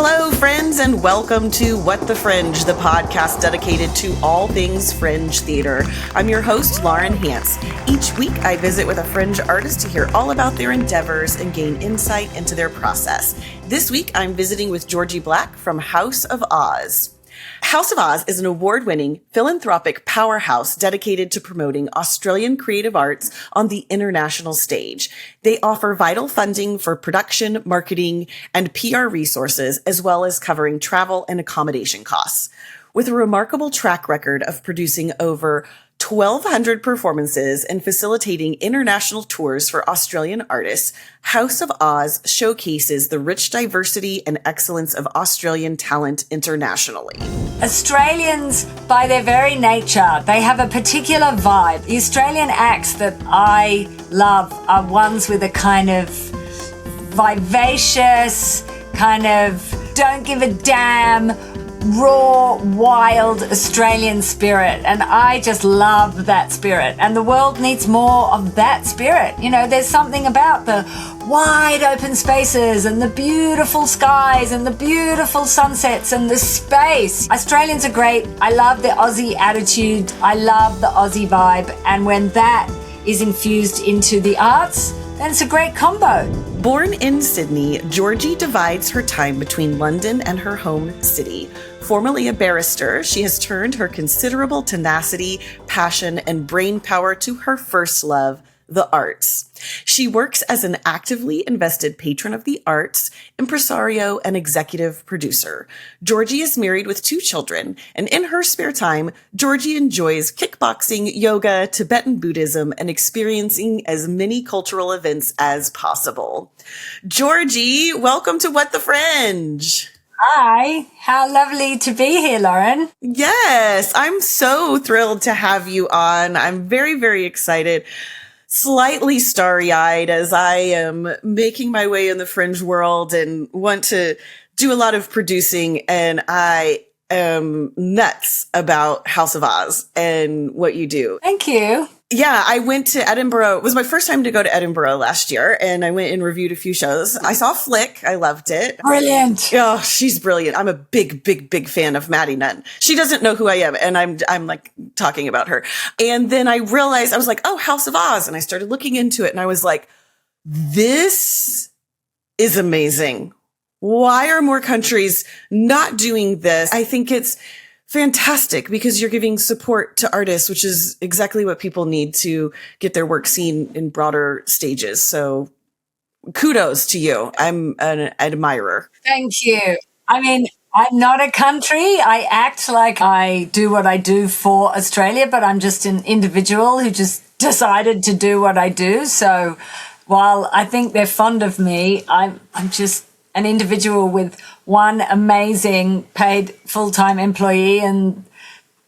Hello, friends, and welcome to What the Fringe, the podcast dedicated to all things Fringe theater. I'm your host, Lauren Hance. Each week, I visit with a Fringe artist to hear all about their endeavors and gain insight into their process. This week, I'm visiting with Georgie Black from House of Oz. House of Oz is an award-winning philanthropic powerhouse dedicated to promoting Australian creative arts on the international stage. They offer vital funding for production, marketing, and PR resources, as well as covering travel and accommodation costs. With a remarkable track record of producing over 1,200 performances and facilitating international tours for Australian artists, House of Oz showcases the rich diversity and excellence of Australian talent internationally. Australians, by their very nature, they have a particular vibe. The Australian acts that I love are ones with a kind of vivacious, kind of don't give a damn, raw, wild Australian spirit, and I just love that spirit, and the world needs more of that spirit. You know, there's something about the wide open spaces and the beautiful skies and the beautiful sunsets and the space. Australians are great. I love the Aussie attitude. I love the Aussie vibe, and when that is infused into the arts, then it's a great combo. Born in Sydney, Georgie divides her time between London and her home city. Formerly a barrister, she has turned her considerable tenacity, passion, and brain power to her first love, the arts. She works as an actively invested patron of the arts, impresario, and executive producer. Georgie is married with 2 children, and in her spare time, Georgie enjoys kickboxing, yoga, Tibetan Buddhism, and experiencing as many cultural events as possible. Georgie, welcome to What the Fringe. Hi, how lovely to be here, Lauren. Yes, I'm so thrilled to have you on. I'm very, very excited. Slightly starry-eyed as I am making my way in the Fringe world and want to do a lot of producing, and I am nuts about House of Oz and what you do. Thank you. Yeah, I went to Edinburgh. It was my first time to go to Edinburgh last year, and I went and reviewed a few shows. I saw Flick. I loved it. Brilliant. Oh, she's brilliant. I'm a big, big, big fan of Maddie Nunn. She doesn't know who I am, and I'm like talking about her. And then I realized, I was like, oh, House of Oz. And I started looking into it, and I was like, this is amazing. Why are more countries not doing this? I think it's fantastic because you're giving support to artists, which is exactly what people need to get their work seen in broader stages. So kudos to you. I'm an admirer. Thank you. I mean, I'm not a country. I act like I do what I do for Australia, but I'm just an individual who just decided to do what I do. So while I think they're fond of me, I'm just an individual with one amazing paid full-time employee, and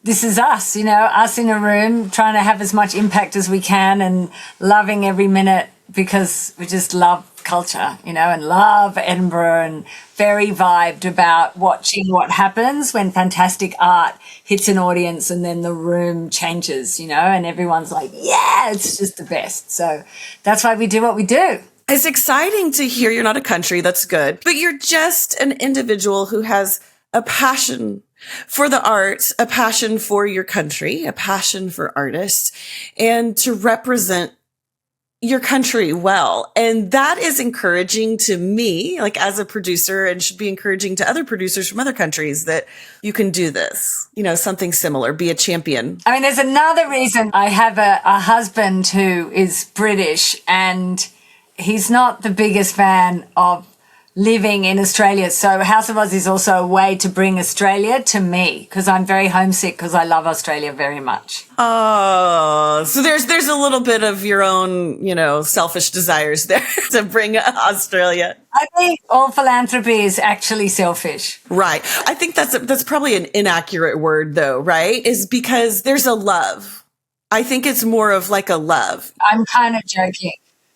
this is us, you know, us in a room trying to have as much impact as we can and loving every minute because we just love culture, you know, and love Edinburgh and very vibed about watching what happens when fantastic art hits an audience and then the room changes, you know, and everyone's like, yeah, it's just the best. So that's why we do what we do. It's exciting to hear you're not a country. That's good. But you're just an individual who has a passion for the arts, a passion for your country, a passion for artists, and to represent your country well. And that is encouraging to me, like as a producer, and should be encouraging to other producers from other countries that you can do this, you know, something similar, be a champion. I mean, there's another reason. I have a husband who is British, and he's not the biggest fan of living in Australia. So House of Oz is also a way to bring Australia to me because I'm very homesick because I love Australia very much. Oh, so there's a little bit of your own, you know, selfish desires there to bring Australia. I think all philanthropy is actually selfish. Right. I think that's probably an inaccurate word though, right? Is because there's a love. I think it's more of like a love. I'm kind of joking.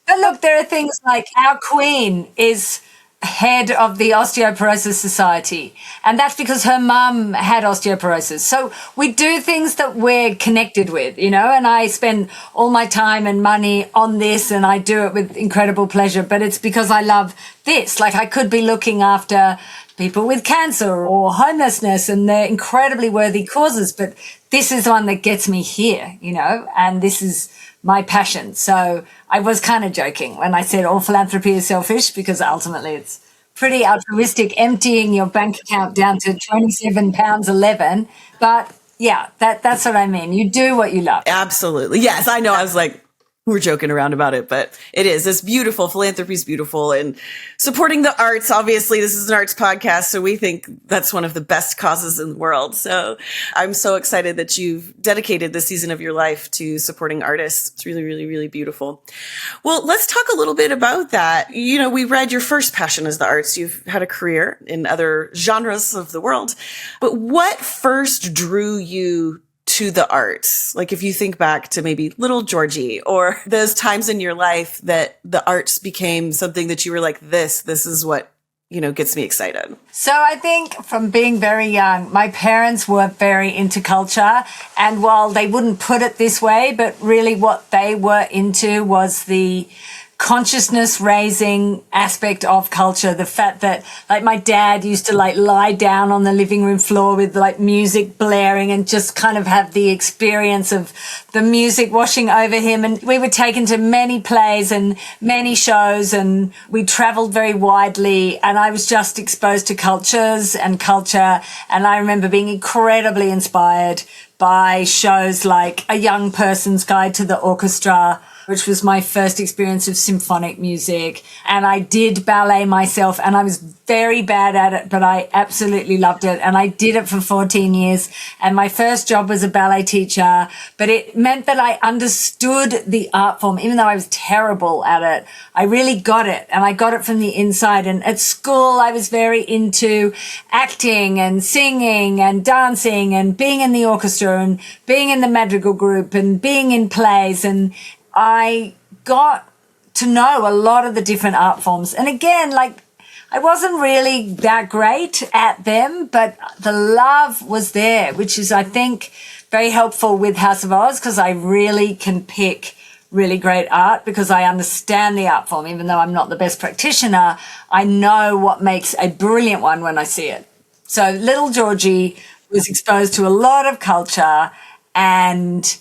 But look, there are things like our queen is head of the Osteoporosis Society. And that's because her mum had osteoporosis. So we do things that we're connected with, you know, and I spend all my time and money on this and I do it with incredible pleasure, but it's because I love this. Like I could be looking after people with cancer or homelessness and they're incredibly worthy causes, but this is one that gets me here, you know, and this is my passion. So I was kind of joking when I said all philanthropy is selfish because ultimately it's pretty altruistic, emptying your bank account down to £27.11. But yeah, that's what I mean. You do what you love. Absolutely. Yes, I know. I was like, we're joking around about it, but it is. It's beautiful. Philanthropy is beautiful. And supporting the arts, obviously, this is an arts podcast, so we think that's one of the best causes in the world. So I'm so excited that you've dedicated this season of your life to supporting artists. It's really, really, really beautiful. Well, let's talk a little bit about that. You know, we read your first passion is the arts. You've had a career in other genres of the world. But what first drew you to the arts? Like if you think back to maybe little Georgie or those times in your life that the arts became something that you were like, this is what, you know, gets me excited. So I think from being very young, my parents were very into culture. And while they wouldn't put it this way, but really what they were into was the consciousness raising aspect of culture. The fact that like my dad used to like lie down on the living room floor with like music blaring and just kind of have the experience of the music washing over him. And we were taken to many plays and many shows and we traveled very widely and I was just exposed to cultures and culture. And I remember being incredibly inspired by shows like A Young Person's Guide to the Orchestra, which was my first experience of symphonic music. And I did ballet myself and I was very bad at it, but I absolutely loved it. And I did it for 14 years. And my first job was a ballet teacher, but it meant that I understood the art form, even though I was terrible at it. I really got it and I got it from the inside. And at school, I was very into acting and singing and dancing and being in the orchestra and being in the madrigal group and being in plays. And I got to know a lot of the different art forms. And again, like I wasn't really that great at them, but the love was there, which is, I think, very helpful with House of Oz because I really can pick really great art because I understand the art form. Even though I'm not the best practitioner, I know what makes a brilliant one when I see it. So little Georgie was exposed to a lot of culture and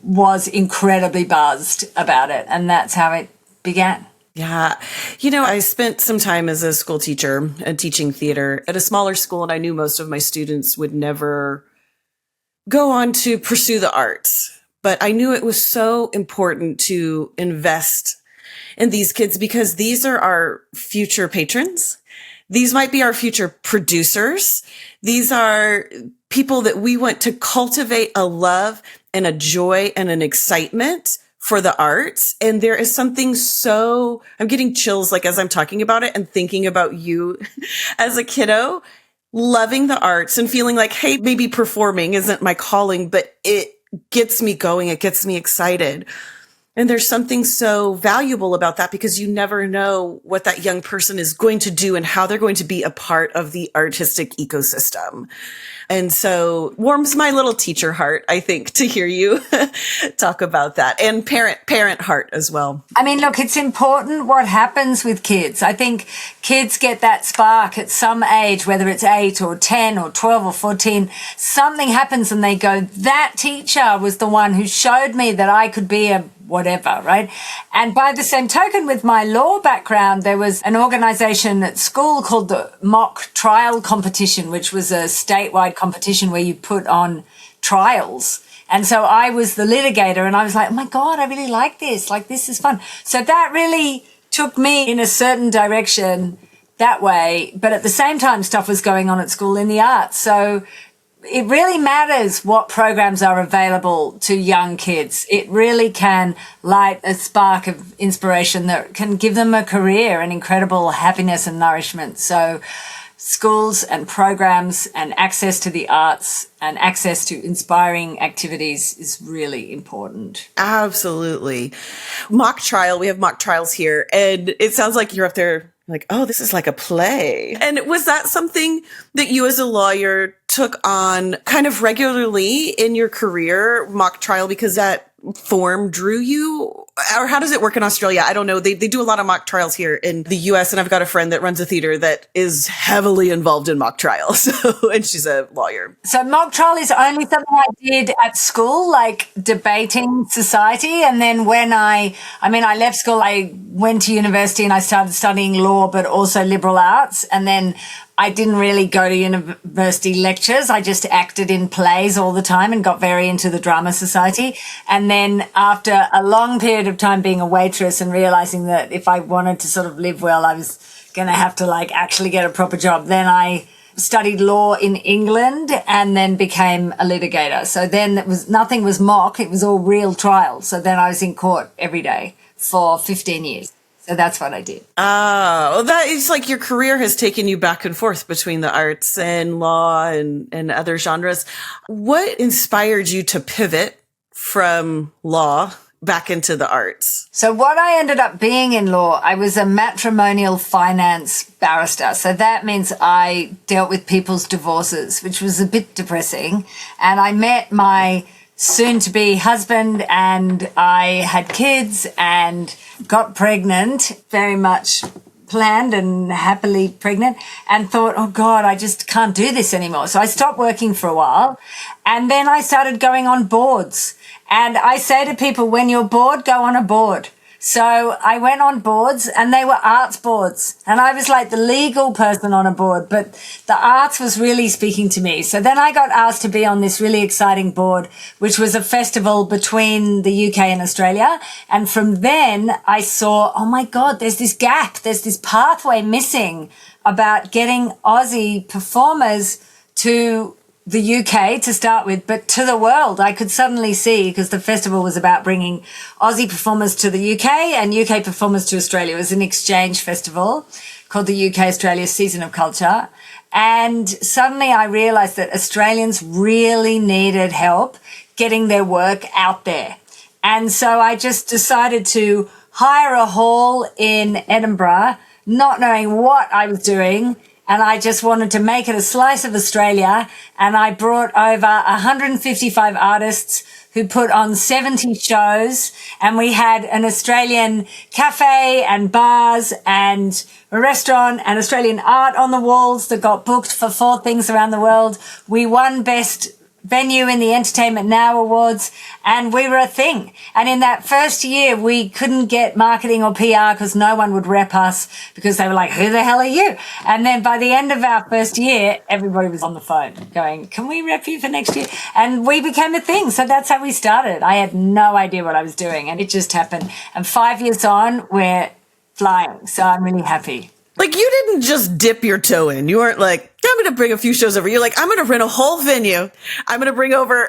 was incredibly buzzed about it. And that's how it began. Yeah. You know, I spent some time as a school teacher and teaching theater at a smaller school, and I knew most of my students would never go on to pursue the arts. But I knew it was so important to invest in these kids because these are our future patrons. These might be our future producers. These are people that we want to cultivate a love and a joy and an excitement for the arts. And there is something so, I'm getting chills like as I'm talking about it and thinking about you as a kiddo, loving the arts and feeling like, hey, maybe performing isn't my calling, but it gets me going. It gets me excited. And there's something so valuable about that because you never know what that young person is going to do and how they're going to be a part of the artistic ecosystem. And so warms my little teacher heart, I think, to hear you talk about that, and parent heart as well. I mean, look, it's important what happens with kids. I think kids get that spark at some age, whether it's 8 or 10 or 12 or 14, something happens and they go, that teacher was the one who showed me that I could be a whatever, right? And by the same token, with my law background, there was an organization at school called the Mock Trial Competition, which was a statewide competition where you put on trials. And so I was the litigator and I was like, oh my God, I really like this. Like, this is fun. So that really took me in a certain direction that way. But at the same time, stuff was going on at school in the arts. So it really matters what programs are available to young kids. It really can light a spark of inspiration that can give them a career and incredible happiness and nourishment. So schools and programs and access to the arts and access to inspiring activities is really important. Absolutely. Mock trial. We have mock trials here. And it sounds like you're up there Like, oh, this is like a play. And was that something that you as a lawyer took on kind of regularly in your career, mock trial, because that form drew you? Or how does it work in Australia? I don't know. They do a lot of mock trials here in the US, and I've got a friend that runs a theater that is heavily involved in mock trials. So, and she's a lawyer. So mock trial is only something I did at school, like debating society. And then when I left school, I went to university and I started studying law, but also liberal arts. And then I didn't really go to university lectures. I just acted in plays all the time and got very into the drama society. And then after a long period of time being a waitress and realizing that if I wanted to sort of live well, I was going to have to like actually get a proper job, then I studied law in England and then became a litigator. So then nothing was mock. It was all real trial. So then I was in court every day for 15 years. So that's what I did. Oh, that is like your career has taken you back and forth between the arts and law and other genres. What inspired you to pivot from law back into the arts? So what I ended up being in law, I was a matrimonial finance barrister. So that means I dealt with people's divorces, which was a bit depressing. And I met my soon-to-be husband and I had kids and got pregnant, very much planned and happily pregnant, and thought, oh God, I just can't do this anymore. So I stopped working for a while and then I started going on boards. And I say to people, when you're bored, go on a board. So I went on boards and they were arts boards. And I was like the legal person on a board, but the arts was really speaking to me. So then I got asked to be on this really exciting board, which was a festival between the UK and Australia. And from then I saw, oh my God, there's this gap. There's this pathway missing about getting Aussie performers to the UK to start with, but to the world. I could suddenly see, because the festival was about bringing Aussie performers to the UK and UK performers to Australia. It was an exchange festival called the UK Australia Season of Culture. And suddenly I realized that Australians really needed help getting their work out there. And so I just decided to hire a hall in Edinburgh, not knowing what I was doing. And I just wanted to make it a slice of Australia. And I brought over 155 artists who put on 70 shows. And we had an Australian cafe and bars and a restaurant and Australian art on the walls that got booked for 4 things around the world. We won Best Venue in the Entertainment Now Awards, and we were a thing. And in that first year, we couldn't get marketing or PR because no one would rep us because they were like, who the hell are you? And then by the end of our first year, everybody was on the phone going, can we rep you for next year? And we became a thing. So that's how we started. I had no idea what I was doing, and it just happened. And 5 years on, we're flying. So I'm really happy. Like, you didn't just dip your toe in. You weren't like, I'm going to bring a few shows over. You're like, I'm going to rent a whole venue. I'm going to bring over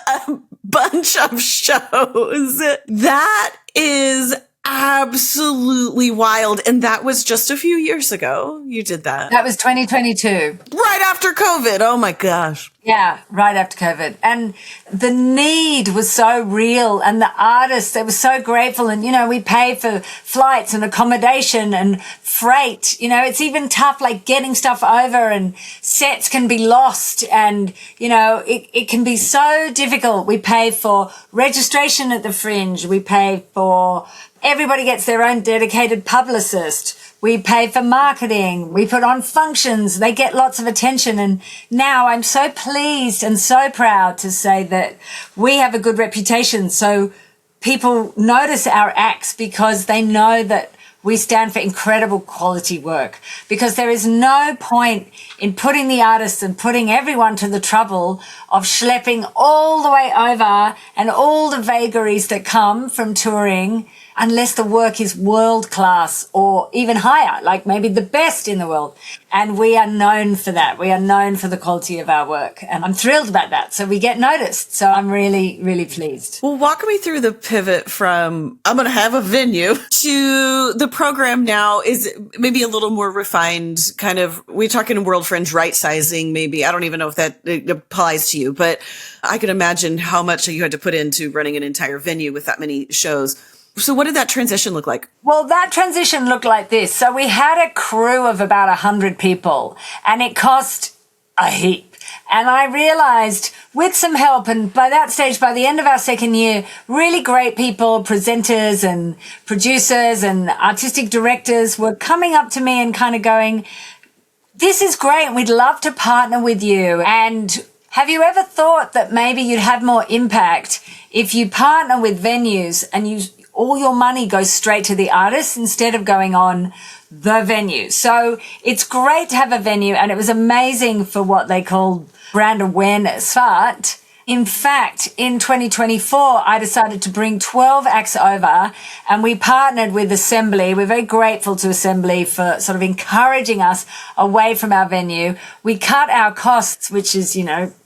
a bunch of shows. That is absolutely wild. And that was just a few years ago. You did that. That was 2022. Right after COVID. Oh my gosh. Yeah, right after COVID. And the need was so real, and the artists, they were so grateful. And, you know, we pay for flights and accommodation and freight. You know, it's even tough, like getting stuff over, and sets can be lost. And, you know, it can be so difficult. We pay for registration at the Fringe. We pay for, everybody gets their own dedicated publicist. We pay for marketing. We put on functions. They get lots of attention. And now I'm so pleased and so proud to say that we have a good reputation. So people notice our acts because they know that we stand for incredible quality work, because there is no point in putting the artists and putting everyone to the trouble of schlepping all the way over and all the vagaries that come from touring unless the work is world class or even higher, like maybe the best in the world. And we are known for that. We are known for the quality of our work. And I'm thrilled about that. So we get noticed. So I'm really, really pleased. Well, walk me through the pivot from I'm going to have a venue to the program now is maybe a little more refined kind of, we're talking World Fringe right sizing, maybe. I don't even know if that applies to you, but I can imagine how much you had to put into running an entire venue with that many shows. So what did that transition look like? Well, that transition looked like this. So we had a crew of about 100 people, and it cost a heap. And I realized with some help, and by that stage, by the end of our second year, really great people, presenters and producers and artistic directors were coming up to me and kind of going, this is great. We'd love to partner with you. And have you ever thought that maybe you'd have more impact if you partner with venues and all your money goes straight to the artists instead of going on the venue? So it's great to have a venue, and it was amazing for what they call brand awareness. But in fact, in 2024, I decided to bring 12 acts over, and we partnered with Assembly. We're very grateful to Assembly for sort of encouraging us away from our venue. We cut our costs, which is,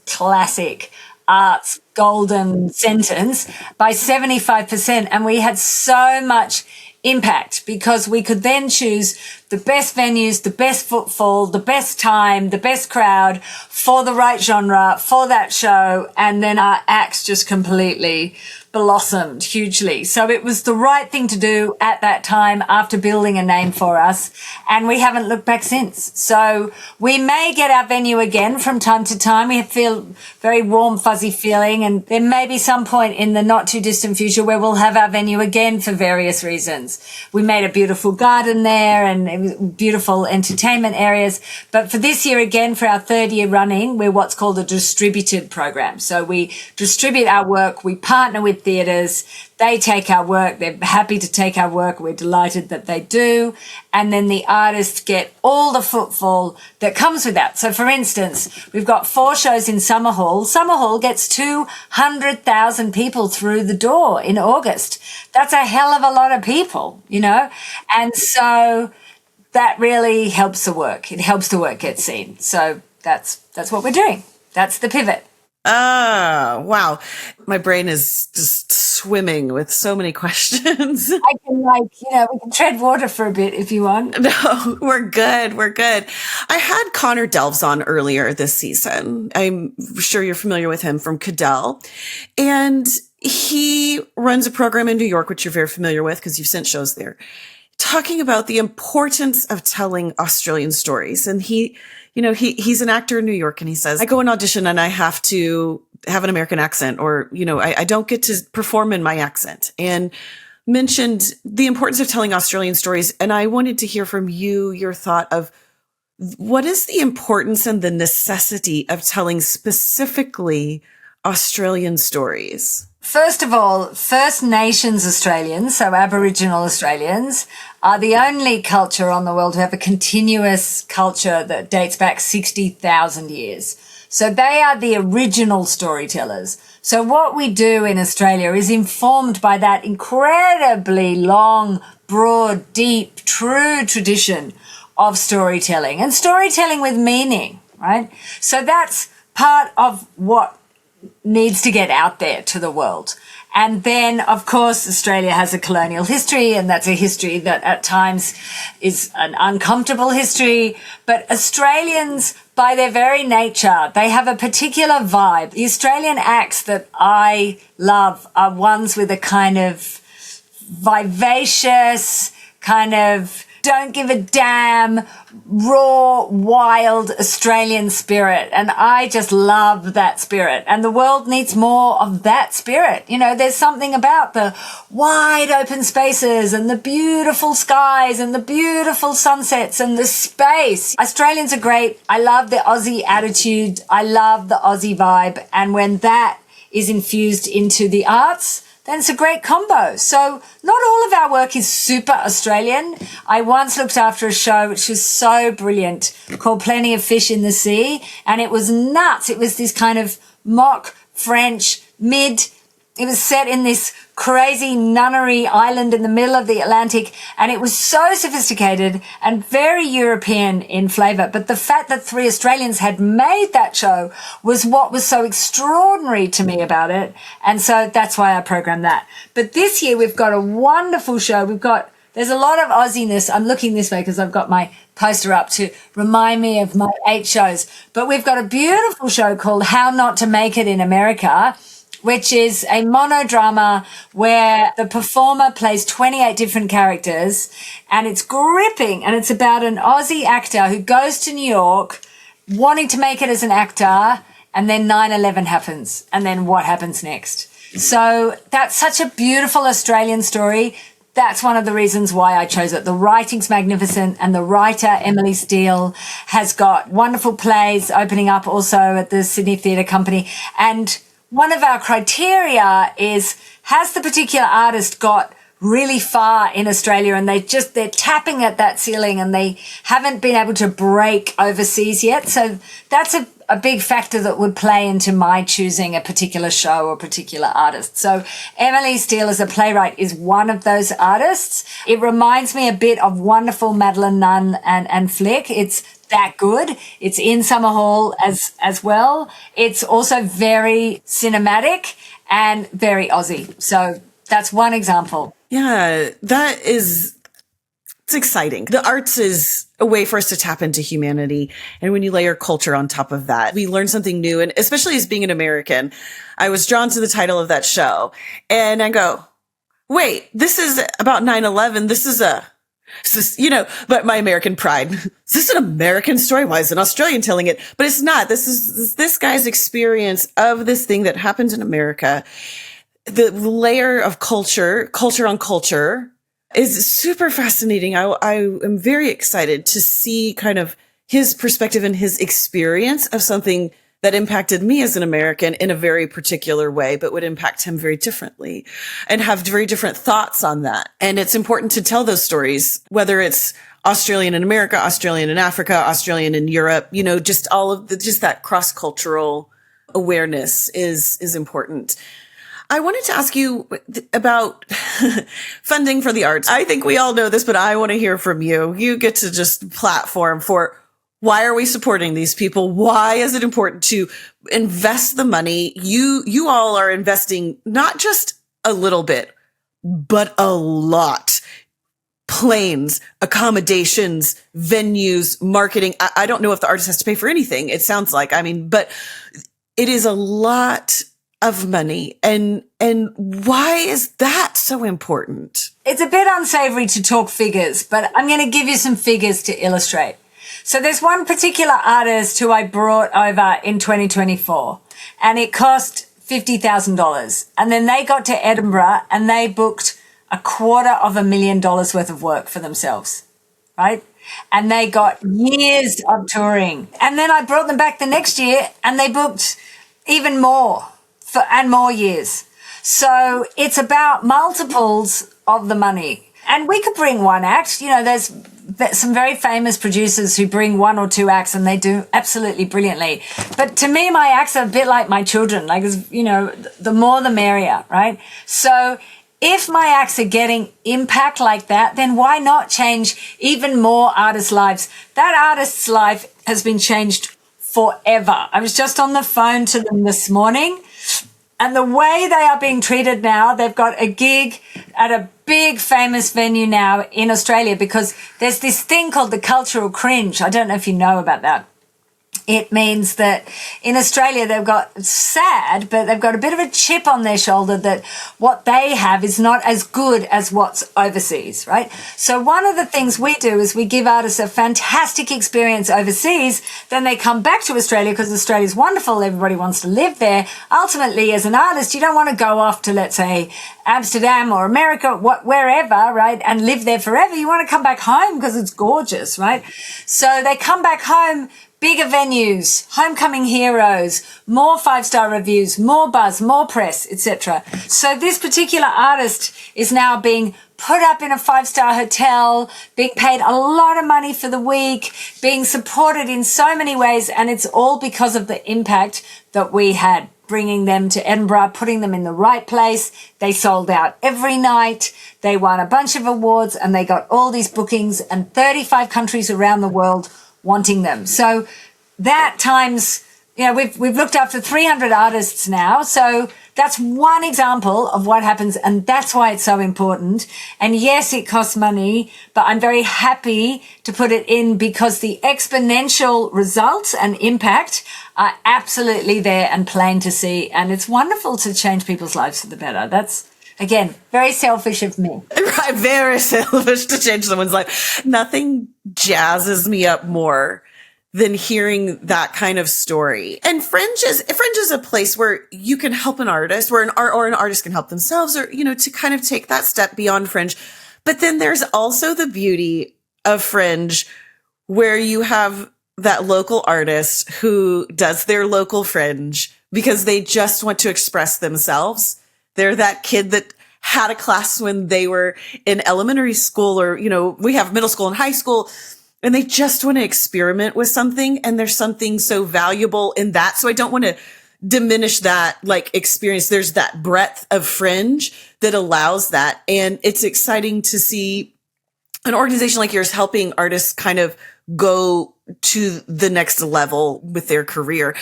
classic arts golden sentence, by 75%. And we had so much impact because we could then choose the best venues, the best footfall, the best time, the best crowd for the right genre for that show. And then our acts just completely blossomed hugely. So it was the right thing to do at that time after building a name for us. And we haven't looked back since. So we may get our venue again from time to time. We feel very warm, fuzzy feeling. And there may be some point in the not too distant future where we'll have our venue again for various reasons. We made a beautiful garden there and it was beautiful entertainment areas. But for this year again, for our third year running, we're what's called a distributed program. So we distribute our work. We partner with theatres. They take our work. They're happy to take our work. We're delighted that they do. And then the artists get all the footfall that comes with that. So for instance, we've got 4 shows in Summer Hall. Summer Hall gets 200,000 people through the door in August. That's a hell of a lot of people, And so that really helps the work. It helps the work get seen. So that's what we're doing. That's the pivot. Wow. My brain is just swimming with so many questions. I can we can tread water for a bit if you want. No, we're good. We're good. I had Connor Delves on earlier this season. I'm sure you're familiar with him from Cadell. And he runs a program in New York, which you're very familiar with because you've sent shows there, talking about the importance of telling Australian stories. And he's an actor in New York, and he says, I go and audition and I have to have an American accent, or, I don't get to perform in my accent, and mentioned the importance of telling Australian stories. And I wanted to hear from you your thought of what is the importance and the necessity of telling specifically Australian stories? First of all, First Nations Australians, so Aboriginal Australians, are the only culture on the world to have a continuous culture that dates back 60,000 years. So they are the original storytellers. So what we do in Australia is informed by that incredibly long, broad, deep, true tradition of storytelling, and storytelling with meaning, right? So that's part of what needs to get out there to the world. And then, of course, Australia has a colonial history, and that's a history that at times is an uncomfortable history. But Australians, by their very nature, they have a particular vibe. The Australian acts that I love are ones with a kind of vivacious, kind of don't give a damn, raw, wild Australian spirit. And I just love that spirit. And the world needs more of that spirit. There's something about the wide open spaces and the beautiful skies and the beautiful sunsets and the space. Australians are great. I love the Aussie attitude. I love the Aussie vibe. And when that is infused into the arts, then it's a great combo. So not all of our work is super Australian. I once looked after a show which was so brilliant called Plenty of Fish in the Sea, and it was nuts. It was this kind of mock French it was set in this crazy nunnery island in the middle of the Atlantic, and it was so sophisticated and very European in flavour. But the fact that 3 Australians had made that show was what was so extraordinary to me about it. And so that's why I programmed that. But this year we've got a wonderful show. There's a lot of Aussiness. I'm looking this way because I've got my poster up to remind me of my 8 shows. But we've got a beautiful show called How Not to Make It in America, which is a monodrama where the performer plays 28 different characters, and it's gripping, and it's about an Aussie actor who goes to New York wanting to make it as an actor, and then 9/11 happens, and then what happens next? So that's such a beautiful Australian story. That's one of the reasons why I chose it. The writing's magnificent, and the writer, Emily Steele, has got wonderful plays opening up also at the Sydney Theatre Company. And one of our criteria is, has the particular artist got really far in Australia, and they're tapping at that ceiling and they haven't been able to break overseas yet. So that's a big factor that would play into my choosing a particular show or particular artist. So Emily Steele as a playwright is one of those artists. It reminds me a bit of wonderful Madeline Nunn and Flick. It's that good. It's in Summer Hall as well. It's also very cinematic and very Aussie. So that's one example. Yeah, it's exciting. The arts is a way for us to tap into humanity. And when you layer culture on top of that, we learn something new. And especially as being an American, I was drawn to the title of that show. And I go, wait, this is about 9/11. But my American pride. Is this an American story? Why is an Australian telling it? But it's not. This is this guy's experience of this thing that happened in America. The layer of culture on culture is super fascinating. I am very excited to see kind of his perspective and his experience of something that impacted me as an American in a very particular way, but would impact him very differently and have very different thoughts on that. And it's important to tell those stories, whether it's Australian in America, Australian in Africa, Australian in Europe, just all of just that cross-cultural awareness is important. I wanted to ask you about funding for the arts. I think we all know this, but I want to hear from you. You get to just platform for why are we supporting these people? Why is it important to invest the money? You all are investing not just a little bit, but a lot. Planes, accommodations, venues, marketing. I don't know if the artist has to pay for anything. It sounds like, but it is a lot of money. And why is that so important? It's a bit unsavory to talk figures, but I'm going to give you some figures to illustrate. So there's one particular artist who I brought over in 2024, and it cost $50,000. And then they got to Edinburgh and they booked $250,000 worth of work for themselves, right? And they got years of touring. And then I brought them back the next year and they booked even more and more years. So it's about multiples of the money. And we could bring one act. There's some very famous producers who bring one or two acts and they do absolutely brilliantly. But to me, my acts are a bit like my children. Like, the more the merrier, right? So if my acts are getting impact like that, then why not change even more artists' lives? That artist's life has been changed forever. I was just on the phone to them this morning, and the way they are being treated now, they've got a gig at a big famous venue now in Australia because there's this thing called the cultural cringe. I don't know if you know about that. It means that in Australia, they've got a bit of a chip on their shoulder that what they have is not as good as what's overseas, right? So one of the things we do is we give artists a fantastic experience overseas. Then they come back to Australia because Australia's wonderful. Everybody wants to live there. Ultimately, as an artist, you don't want to go off to, let's say, Amsterdam or America, wherever, right, and live there forever. You want to come back home because it's gorgeous, right? So they come back home. Bigger venues, homecoming heroes, more 5-star reviews, more buzz, more press, etc. So this particular artist is now being put up in a 5-star hotel, being paid a lot of money for the week, being supported in so many ways, and it's all because of the impact that we had, bringing them to Edinburgh, putting them in the right place. They sold out every night. They won a bunch of awards, and they got all these bookings, and 35 countries around the world wanting them. So that times, we've looked after 300 artists now. So that's one example of what happens, and that's why it's so important. And yes, it costs money, but I'm very happy to put it in because the exponential results and impact are absolutely there and plain to see. And it's wonderful to change people's lives for the better. That's, again, very selfish of me. Right, very selfish to change someone's life. Nothing jazzes me up more than hearing that kind of story. And Fringe is a place where you can help an artist, where an artist can help themselves, or, to kind of take that step beyond Fringe. But then there's also the beauty of Fringe where you have that local artist who does their local Fringe because they just want to express themselves. They're that kid that had a class when they were in elementary school, or, we have middle school and high school, and they just want to experiment with something. And there's something so valuable in that. So I don't want to diminish that experience. There's that breadth of Fringe that allows that. And it's exciting to see an organization like yours helping artists kind of go to the next level with their career.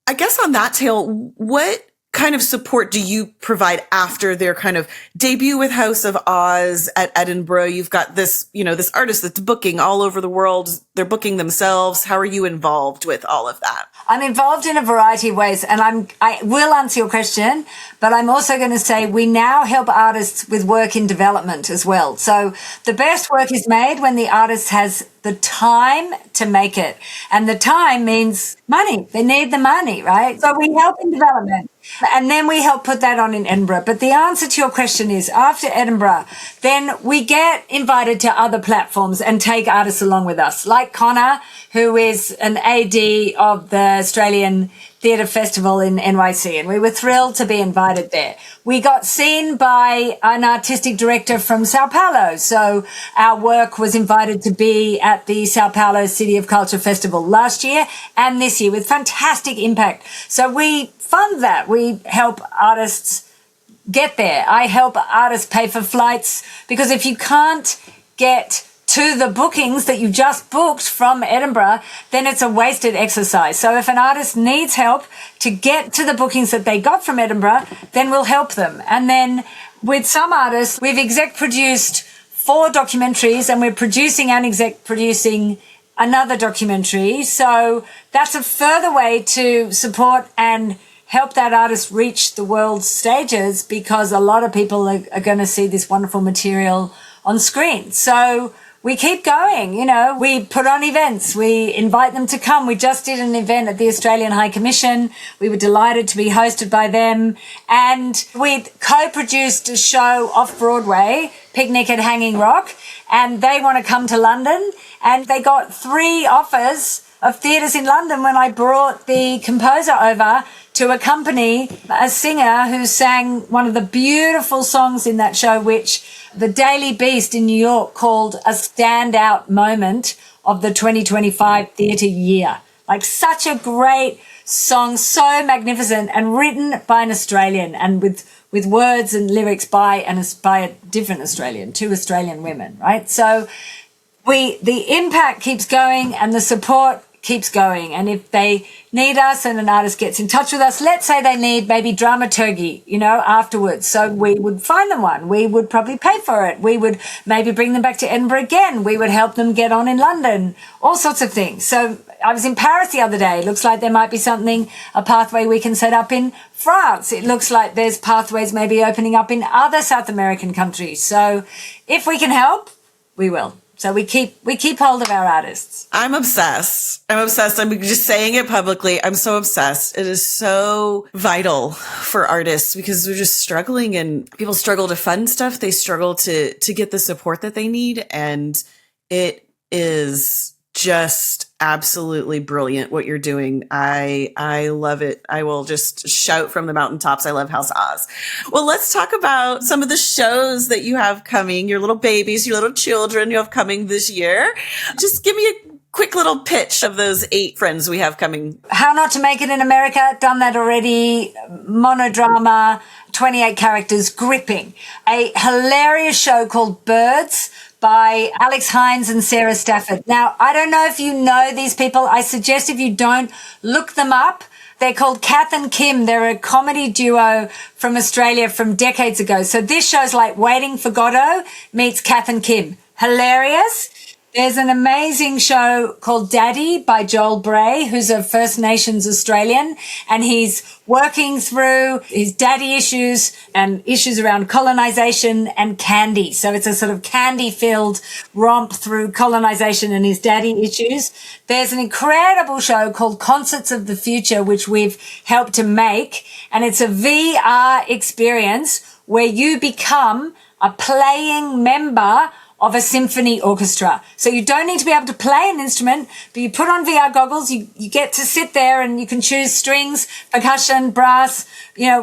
I guess on that tail, what kind of support do you provide after their kind of debut with House of Oz at Edinburgh? You've got this, this artist that's booking all over the world. They're booking themselves. How are you involved with all of that? I'm involved in a variety of ways, and I will answer your question, but I'm also going to say we now help artists with work in development as well. So the best work is made when the artist has the time to make it. And the time means money. They need the money, right? So we help in development. And then we help put that on in Edinburgh. But the answer to your question is, after Edinburgh, then we get invited to other platforms and take artists along with us, like Connor, who is an AD of the Australian Theatre Festival in NYC, and we were thrilled to be invited there. We got seen by an artistic director from Sao Paulo, so our work was invited to be at the Sao Paulo City of Culture Festival last year and this year with fantastic impact. So we fund that. We help artists get there. I help artists pay for flights, because if you can't get to the bookings that you just booked from Edinburgh, then it's a wasted exercise. So if an artist needs help to get to the bookings that they got from Edinburgh, then we'll help them. And then with some artists, we've exec produced 4 documentaries, and we're producing and exec producing another documentary. So that's a further way to support and help that artist reach the world stages, because a lot of people are going to see this wonderful material on screen. So we keep going, we put on events, we invite them to come. We just did an event at the Australian High Commission. We were delighted to be hosted by them. And we co-produced a show off Broadway, Picnic at Hanging Rock, and they want to come to London. And they got 3 offers of theatres in London when I brought the composer over to accompany a singer who sang one of the beautiful songs in that show, which the Daily Beast in New York called a standout moment of the 2025 theatre year. Like, such a great song, so magnificent, and written by an Australian, and with words and lyrics by a different Australian, 2 Australian women, right? So the impact keeps going and the support keeps going. And if they need us and an artist gets in touch with us, let's say they need maybe dramaturgy, afterwards. So we would find them one. We would probably pay for it. We would maybe bring them back to Edinburgh again. We would help them get on in London, all sorts of things. So I was in Paris the other day. It looks like there might be a pathway we can set up in France. It looks like there's pathways maybe opening up in other South American countries. So if we can help, we will. So we keep hold of our artists. I'm obsessed. I'm just saying it publicly. I'm so obsessed. It is so vital for artists, because we're just struggling, and people struggle to fund stuff. They struggle to get the support that they need. And it is just absolutely brilliant what you're doing. I love it. I will just shout from the mountaintops. I love House Oz. Well, let's talk about some of the shows that you have coming, your little babies, your little children you have coming this year. Just give me a quick little pitch of those 8 friends we have coming. How Not to Make It in America, done that already. Monodrama, 28 characters, gripping. A hilarious show called Birds by Alex Hines and Sarah Stafford. Now, I don't know if you know these people. I suggest if you don't, look them up. They're called Kath and Kim. They're a comedy duo from Australia from decades ago. So this show's like Waiting for Godot meets Kath and Kim. Hilarious. There's an amazing show called Daddy by Joel Bray, who's a First Nations Australian, and he's working through his daddy issues and issues around colonization and candy. So it's a sort of candy-filled romp through colonization and his daddy issues. There's an incredible show called Concerts of the Future, which we've helped to make, and it's a VR experience where you become a playing member of a symphony orchestra. So you don't need to be able to play an instrument, but you put on VR goggles, you get to sit there and you can choose strings, percussion, brass,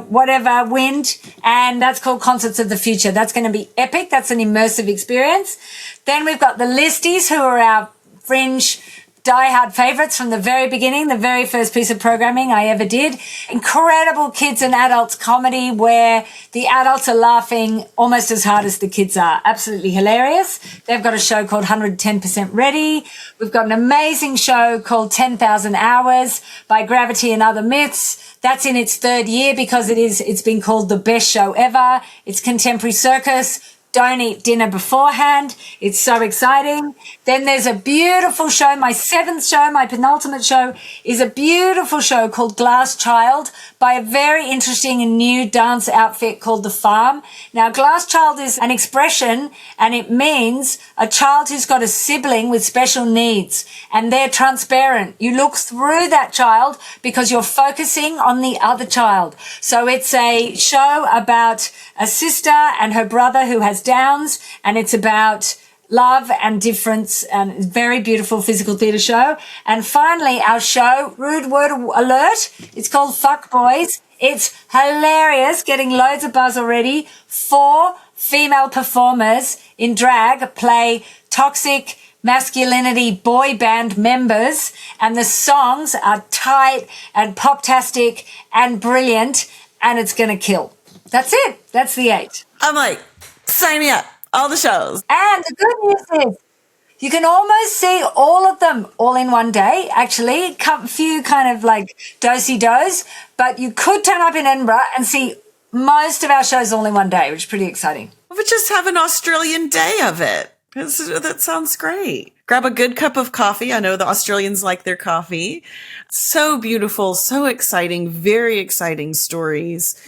whatever, wind, and that's called Concerts of the Future. That's going to be epic. That's an immersive experience. Then we've got the Listies, who are our Fringe diehard favorites from the very beginning, the very first piece of programming I ever did. Incredible kids and adults comedy where the adults are laughing almost as hard as the kids are. Absolutely hilarious. They've got a show called 110% Ready. We've got an amazing show called 10,000 Hours by Gravity and Other Myths. That's in its third year because it's been called the best show ever. It's contemporary circus. Don't eat dinner beforehand. It's so exciting. Then there's a beautiful show. My seventh show, my penultimate show, is a beautiful show called Glass Child by a very interesting and new dance outfit called The Farm. Now, Glass Child is an expression, and it means a child who's got a sibling with special needs, and they're transparent. You look through that child because you're focusing on the other child. So it's a show about a sister and her brother who has Downs, and it's about love and difference, and it's a very beautiful physical theatre show. And finally, our show, rude word alert, it's called Fuck Boys. It's hilarious, getting loads of buzz already. 4 female performers in drag play toxic masculinity boy band members, and the songs are tight and pop-tastic and brilliant, and it's gonna kill. That's it. That's the 8. I'm like, sign me up. All the shows. And the good news is you can almost see all of them all in one day, actually. A few kind of like do-si-dos, but you could turn up in Edinburgh and see most of our shows all in one day, which is pretty exciting. But just have an Australian day of it. That sounds great. Grab a good cup of coffee. I know the Australians like their coffee. So beautiful, so exciting, very exciting stories.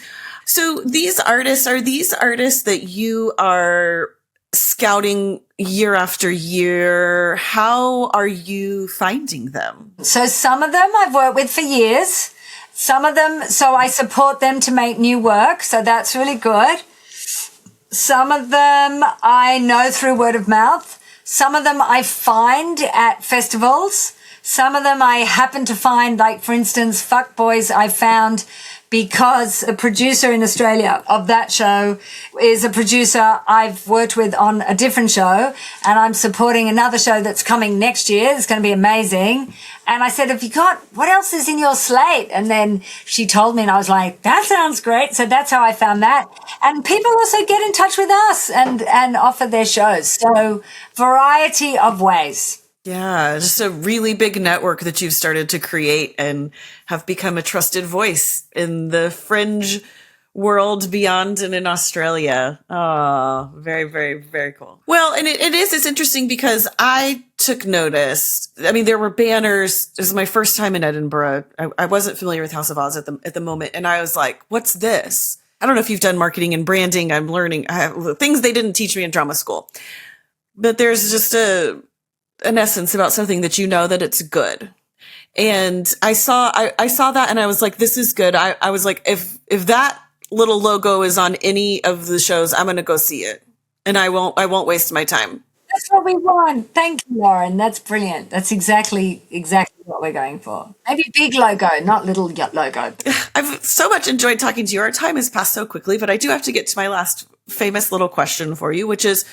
So are these artists that you are scouting year after year? How are you finding them? So some of them I've worked with for years. Some of them, so I support them to make new work. So that's really good. Some of them I know through word of mouth. Some of them I find at festivals. Some of them I happen to find, like, for instance, Fuck Boys I found because a producer in Australia of that show is a producer I've worked with on a different show, and I'm supporting another show that's coming next year. It's going to be amazing. And I said, what else is in your slate? And then she told me, and I was like, that sounds great. So that's how I found that. And people also get in touch with us and offer their shows. So variety of ways. Yeah, just a really big network that you've started to create and have become a trusted voice in the fringe world beyond and in Australia. Oh, very, very, very cool. Well, and it's interesting because I took notice. I mean, there were banners. This is my first time in Edinburgh. I wasn't familiar with House of Oz at the moment. And I was like, what's this? I don't know if you've done marketing and branding. I'm learning things they didn't teach me in drama school. But there's just an essence about something that you know that it's good. And I saw that and I was like, this is good. I was like, if that little logo is on any of the shows, I'm going to go see it. And I won't waste my time. That's what we want. Thank you, Lauren. That's brilliant. That's exactly what we're going for. Maybe big logo, not little logo. I've so much enjoyed talking to you. Our time has passed so quickly, but I do have to get to my last famous little question for you, which is,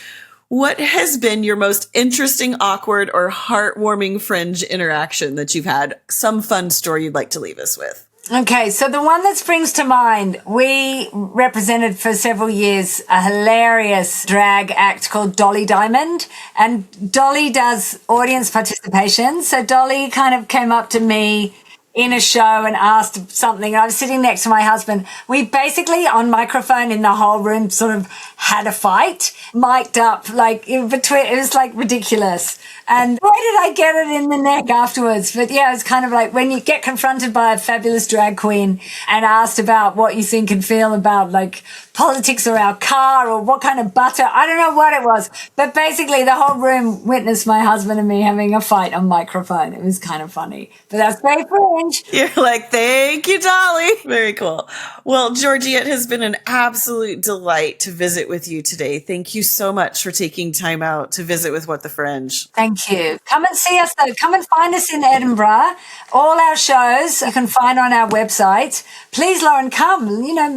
what has been your most interesting, awkward, or heartwarming fringe interaction that you've had? Some fun story you'd like to leave us with. Okay, so the one that springs to mind, we represented for several years a hilarious drag act called Dolly Diamond, and Dolly does audience participation. So Dolly kind of came up to me in a show and asked something. I was sitting next to my husband. We basically, on microphone in the whole room, sort of had a fight, mic'd up, like in between. It was like ridiculous. And why did I get it in the neck afterwards? But yeah, it's kind of like when you get confronted by a fabulous drag queen and asked about what you think and feel about like politics or our car or what kind of butter. I don't know what it was. But basically the whole room witnessed my husband and me having a fight on microphone. It was kind of funny. But that's very Fringe. You're like, thank you, Dolly. Very cool. Well, Georgie, it has been an absolute delight to visit with you today. Thank you so much for taking time out to visit with What the Fringe. Thank you. Come and see us though. Come and find us in Edinburgh. All our shows you can find on our website. Please, Lauren, come.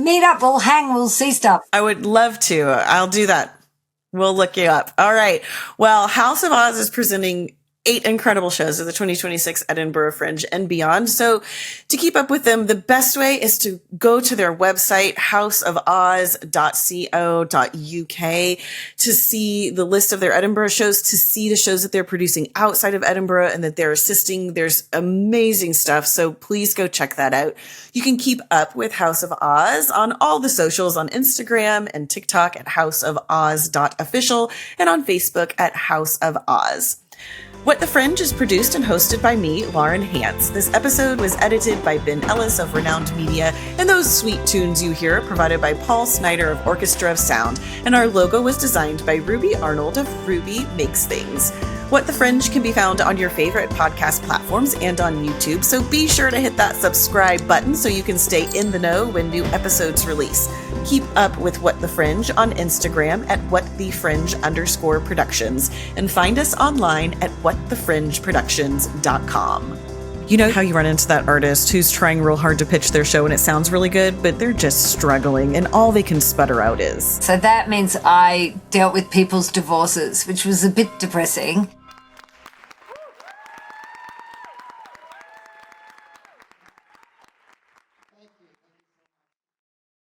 Meet up. We'll hang. We'll see stuff. I would love to. I'll do that. We'll look you up. All right. Well, House of Oz is presenting 8 incredible shows at the 2026 Edinburgh Fringe and beyond. So to keep up with them, the best way is to go to their website, houseofoz.co.uk, to see the list of their Edinburgh shows, to see the shows that they're producing outside of Edinburgh and that they're assisting. There's amazing stuff. So please go check that out. You can keep up with House of Oz on all the socials on Instagram and TikTok at houseofoz.official and on Facebook at House of Oz. What the Fringe is produced and hosted by me, Lauren Hantz. This episode was edited by Ben Ellis of Renowned Media, and those sweet tunes you hear are provided by Paul Snyder of Orchestra of Sound, and our logo was designed by Ruby Arnold of Ruby Makes Things. What the Fringe can be found on your favorite podcast platforms and on YouTube, so be sure to hit that subscribe button so you can stay in the know when new episodes release. Keep up with What the Fringe on Instagram at whatthefringe_productions and find us online at whatthefringeproductions.com. You know how you run into that artist who's trying real hard to pitch their show and it sounds really good, but they're just struggling and all they can sputter out is. So that means I dealt with people's divorces, which was a bit depressing.